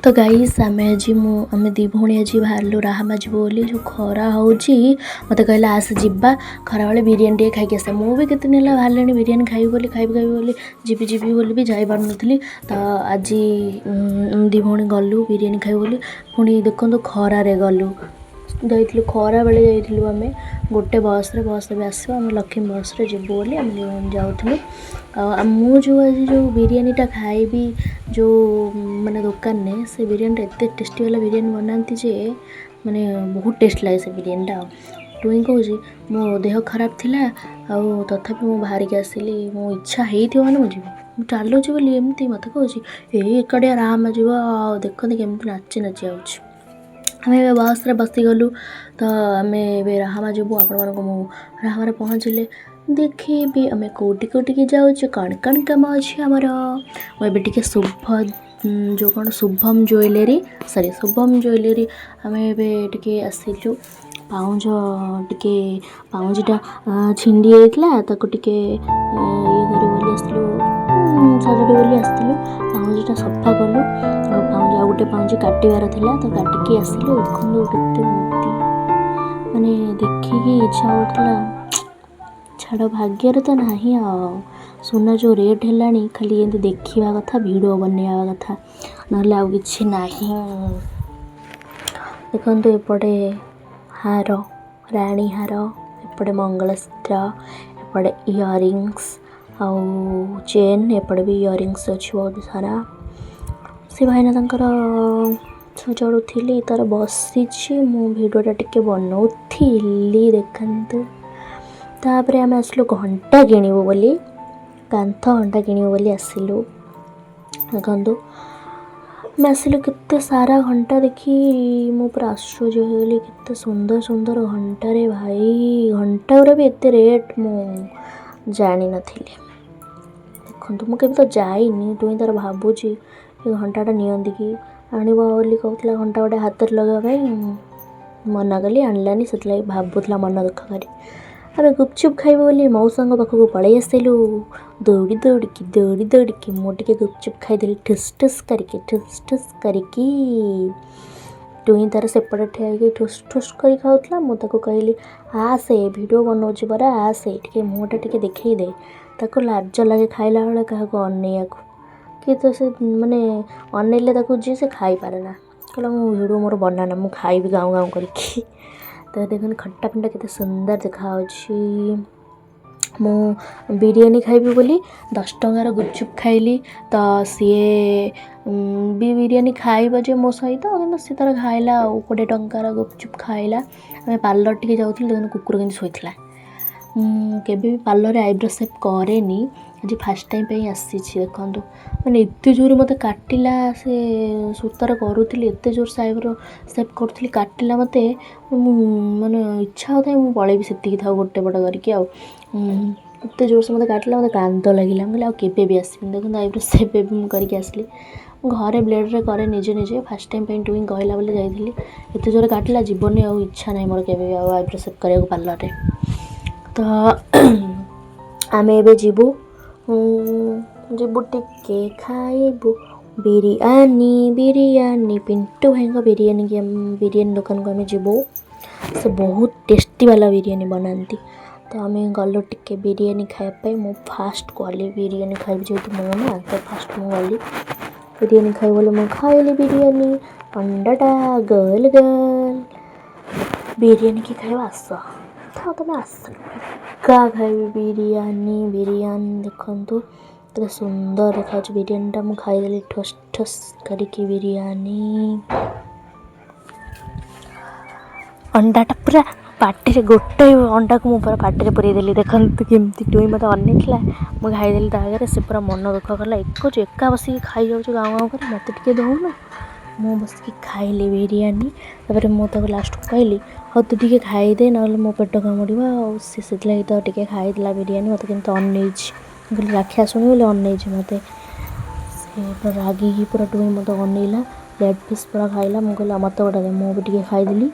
तो गाइस आमे दी भौणी आज बाहर राहमा जीव बोली जो खरा हो मत कहला आस जीवा खरा बेले बिरियानी टे खाई आस मुझे केते दिन बाहर बिरियानी खाई बोली जीवी बोली भी जापार नी। तो आज दी भौणी गलु बिरियानी खाई बोली पुणी देखो खरारे गलु जाइलु खरा बेले जाइलु आमे गोटे बस भी आसो आम लक्ष्मी बस जीवु बोली आम जाऊँ। मु जो आज जो बिरियानीटा खाइबी जो माने दुकान ने से बिरियानी एत टेस्टी वाला बिरियानी बनाती जे माने बहुत टेस्ट लगे से बिरियानीटा। टुई कहूँ मो देह खराब थिला आउ तथापि मु बाहर के आसिली मो इच्छा होती मैंने मुझे चलुची बोली एमती मत कहूँ एकाड़िया राम जीव देखते केमती नाची नाची आऊँ। आम बस बसी गलु तो आम राहमा जीवु आपण राहमा पहुँचले देखी आम कौटी कौटी जाऊँ कण कण कम अच्छे आमर मुझे शुभ जो कौन शुभम ज्वेलरी शुभम ज्वेलरी आम ए आसिलु पाउज टे पाउजटा छिंडी जाता टे ये बोली आसलु सजाड़ी बोली आसलु पाउजटा सफा कलु पाउज आ गोटे पाउज काटार था तो काटिकी आसलु देखो केते मोती माने देखिकी इच्छा होता छाड़ भाग्यर तो नहीं सुना जो रेट है खाली ये देखा कथा वीडियो बनवा कथा ना कि देखो एपटे हार राणी हार एपटे मंगलसूत्र एपटे इयरिंग्स आउ चेन एपटे भी इयरिंग्स अच्छी बहुत सारा से भाईना तंकर सजाड़ुली तार बसी मु भिडियोटा टिके बनाऊली देखु। तापर आम आसलु घंटा किणव बोली कांथ घंटा किणव बोली आसलु देखु आम आसलु केते सारा घंटा देखी मु पूरा आश्चर्य होगली केते सुंदर सुंदर घंटा रे भाई घंटा गुरा भी एते रेट मु जानी नथिली। देखु मुझे तो जाइनी तुई तार भावुची घंटाटा नियंती कि आणव बोली कहूला घंटा गोटे हाथ लगे मना कली आणलानी से भावुला मन दुख करी अरे गुपचुप खाइब बोली मौसा पाखक पलि आसलु दौड़ी दौड़िकी मुझे गुपचुप खाईदेली ठुस ठुस करके टुई तार सेपटे ठिया ठुस ठुस कर खाऊला मुझे कहली आसे वीडियो बनाऊँ परा आसे टे मुँहटा टे देखई दे ताको लाज लगे खाइला बेले क्या अनैया कि तो से माने अनैले जी से खाई पारे ना कहला मो वीडियो मोर बनाना मु खाइबी गाँव गाँव करके। तो देखो खट्टा पिंडा केते सुंदर देखा मु बिरियानी खाइबी बोली 10 टंकार गुपचुप खाइली तो सी भी बिरियानी खाइब जे मो सहित कि सी तार खाइला 20 टंकार गुपचुप खाइला। आम पार्लर टे जाऊँ देखो कुकुर के शोला केबे भी पार्लर आईब्रो सेप करेनी आज फास्ट टाइम पे आसी देखो मैंने एत जोर मत काटिला से सूतार करूली एत जोर से आईब्रो सेप करूली काटिला मत माने इच्छा होता है मुझे पलैबी से था गोटे पट करके एत जोर से मत काटिला मत कांद लगे मुझे भी आसबी देखो आईब्रो सेप करके आसली घरे ब्लेड्रे करे निजे निजे फास्ट टाइम पे टुई कहला बोले जाइली एत जोर काटिला जीवन आ इच्छा ना मोर के आईब्रो सेप कराया पार्लर। तो आम ए जीवु जीवु टिके खाइबु बिरियानी पिंटू भाई बिरियानी दुकान को आम जीवु से बहुत टेस्टी वाला बिरियानी बनाती। तो आम गलु टिके बिरियानी खायापी मु फास्ट गली बिरियानी खाइबी जेहतु मो ना तो फास्ट मु गली बिरियानी खाइ बोले मु खाइली बिरियानी अंडाटा गल बिरियानी की खाइबा आस था तुम आस क्या खाइबी बिरियानी देखु तो सुंदर देखा बिरियानीटा मु खाईदेली ठस ठस करके बिरियानी अंडाटा पूरा पाटे गोटे अंडा को मुझे पाटे पुरेदेली देखते केमती टुई मत अनेला मुझे खाईदेली आगे से पूरा मन दुख कला एका बस खाई जाऊँ गाँव गाँव कर मत टे दौन मु बस खाइली बिरियानी तापर मुझे लास्ट को कहली हाँ तू टे खाईदे ना मो पेट कामुड़ा से तो टे खाईदेला बिरियानी मत कि अनईज कहली राखिया शुणी बोले अनईज मत से रागिकी पूरा टुई मत अनईला लेग पीस पूरा खाइला मुझे कहला मत गोटा दे मु भी टे खाईदेली।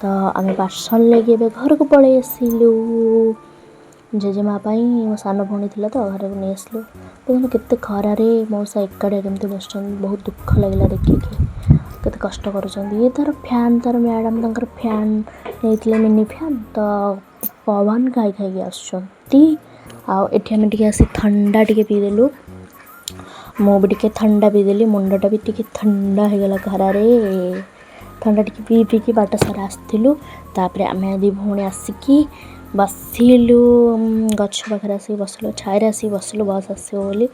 तो आम पार्सल लेके घर को पलि आसलु जेजेमा मो सान भौणी थी तो घर को नहीं आसलु देखो केते खरारे मौसा एकाड़े केमती बस बहुत दुख लगे देखिए। କେତେ କଷ୍ଟ କରୁଛନ୍ତି। ଇଏ ତାର ଫ୍ୟାନ୍ ତାର ମ୍ୟାଡ଼ାମ୍ ତାଙ୍କର ଫ୍ୟାନ୍ ନେଇଥିଲେ ମିନି ଫ୍ୟାନ୍ ତ ପବନ ଖାଇକି ଆସୁଛନ୍ତି। ଆଉ ଏଠି ଆମେ ଟିକେ ଆସି ଥଣ୍ଡା ଟିକେ ପିଇଦେଲୁ। ମୁଁ ବି ଟିକେ ଥଣ୍ଡା ପିଇଦେଲି, ମୁଣ୍ଡଟା ବି ଟିକେ ଥଣ୍ଡା ହେଇଗଲା ଖରାରେ। ଥଣ୍ଡା ଟିକେ ପିଇକି ବାଟ ସାରା ଆସିଥିଲୁ। ତାପରେ ଆମେ ଦି ଭଉଣୀ ଆସିକି ବସିଲୁ, ଗଛ ପାଖରେ ଆସିକି ବସିଲୁ, ଛାଇରେ ଆସିକି ବସିଲୁ ବସ୍ ଆସିବ ବୋଲି।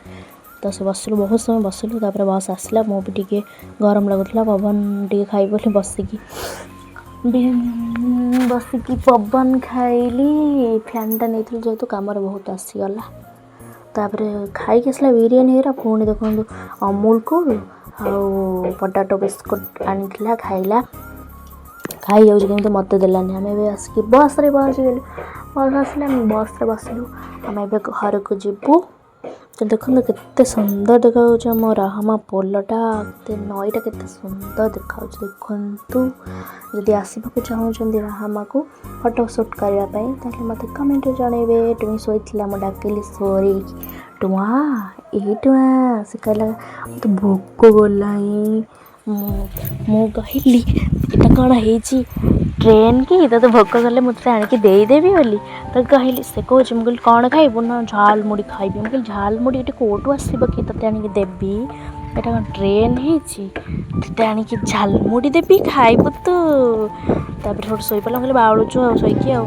ତ ସେ ବସିଲୁ, ବହୁତ ସମୟ ବସିଲୁ। ତାପରେ ବସ୍ ଆସିଲା, ମୁଁ ବି ଟିକେ ଗରମ ଲାଗୁଥିଲା, ପବନ ଟିକେ ଖାଇବି ବୋଲି ବସିକି ପବନ ଖାଇଲି। ଫ୍ୟାନ୍ଟା ନେଇଥିଲି ଯେହେତୁ କାମରେ ବହୁତ ଆସିଗଲା। ତାପରେ ଖାଇକି ଆସିଲା ବିରିୟାନୀ ହେରା, ପୁଣି ଦେଖନ୍ତୁ ଅମୁଲ କୁଲ୍ ଆଉ ପଟାଟୋ ବିସ୍କୁଟ୍ ଆଣିଥିଲା ଖାଇଲା। ଖାଇଯାଉଛି କେମିତି ମୋତେ ଦେଲାନି। ଆମେ ଏବେ ଆସିକି ବସ୍ରେ ପହଞ୍ଚିଗଲୁ। ବସ୍ ଆସିଲା, ଆମେ ବସ୍ରେ ବସିଲୁ। ଆମେ ଏବେ ଘରକୁ ଯିବୁ। ତ ଦେଖନ୍ତୁ କେତେ ସୁନ୍ଦର ଦେଖାଯାଉଛି ଆମ ରାହାମା ପୋଲଟା, ନଈଟା କେତେ ସୁନ୍ଦର ଦେଖାଯାଉଛି ଦେଖନ୍ତୁ। ଯଦି ଆସିବାକୁ ଚାହୁଁଛନ୍ତି ରାହାମାକୁ ଫଟୋ ସୁଟ୍ କରିବା ପାଇଁ ତାହେଲେ ମୋତେ କମେଣ୍ଟରେ ଜଣାଇବେ। ଟୁଇଁ ଶୋଇଥିଲା, ମୁଁ ଡାକିଲି ସରି ଟୁଆଁ ଏଇ ଟୁଆଁ, ସେ କହିଲା ମୋତେ ଭୋକ ଗଲାଣି। ମୁଁ କହିଲି ଏଇଟା କ'ଣ ହେଇଛି ଟ୍ରେନ୍ କି ତୋତେ ଭୋକ କଲେ ମୁଁ ତୋତେ ଆଣିକି ଦେଇଦେବି ବୋଲି। ତ କହିଲି, ସେ କହୁଛି, ମୁଁ କହିଲି କ'ଣ ଖାଇବୁ ନା ଝାଲ ମୁଢ଼ି ଖାଇବି। ମୁଁ କହିଲି ଝାଲ ମୁଢ଼ି ଏଠି କେଉଁଠୁ ଆସିବ କି ତୋତେ ଆଣିକି ଦେବି, ଏଇଟା କ'ଣ ଟ୍ରେନ୍ ହେଇଛି ତୋତେ ଆଣିକି ଝାଲମୁଢ଼ି ଦେବି ଖାଇବୁ ତୁ। ତାପରେ ସେଠୁ ଶୋଇପଡ଼ିଲା। ମୁଁ କହିଲି ବାଉଳୁଛୁ ଆଉ ଶୋଇକି ଆଉ।